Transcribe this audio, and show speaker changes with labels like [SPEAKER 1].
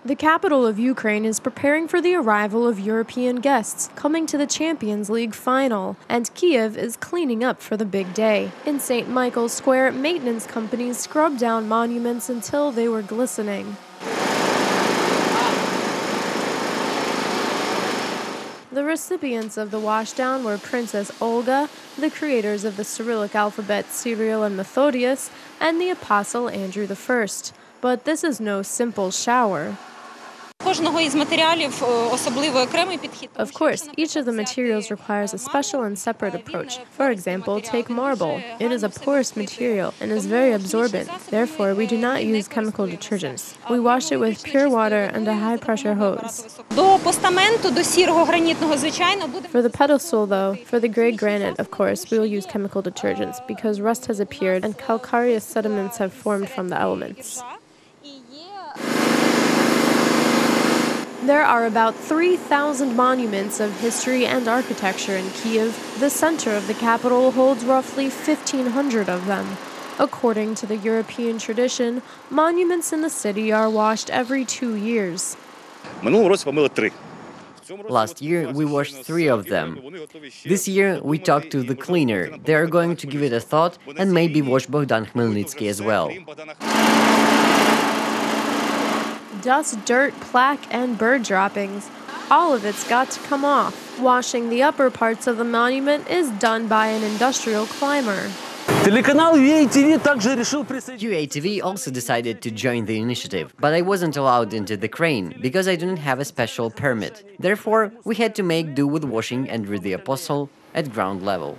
[SPEAKER 1] The capital of Ukraine is preparing for the arrival of European guests coming to the Champions League final, and Kiev is cleaning up for the big day. In St. Michael's Square, maintenance companies scrubbed down monuments until they were glistening. The recipients of the washdown were Princess Olga, the creators of the Cyrillic alphabet Cyril and Methodius, and the Apostle Andrew I. But this is no simple shower. Of course, each of the materials requires a special and separate approach. For example, take marble. It is a porous material and is very absorbent. Therefore, we do not use chemical detergents. We wash it with pure water and a high-pressure hose. For the pedestal, though, for the gray granite, of course, we will use chemical detergents because rust has appeared and calcareous sediments have formed from the elements. There are about 3,000 monuments of history and architecture in Kyiv. The center of the capital holds roughly 1,500 of them. According to the European tradition, monuments in the city are washed every 2 years.
[SPEAKER 2] Last year, we washed 3 of them. This year, we talked to the cleaner. They are going to give it a thought and maybe wash Bogdan Khmelnytsky as well.
[SPEAKER 1] Dust, dirt, plaque, and bird droppings. All of it's got to come off. Washing the upper parts of the monument is done by an industrial climber.
[SPEAKER 2] UATV also decided to join the initiative, but I wasn't allowed into the crane because I didn't have a special permit. Therefore, we had to make do with washing Andrew the Apostle at ground level.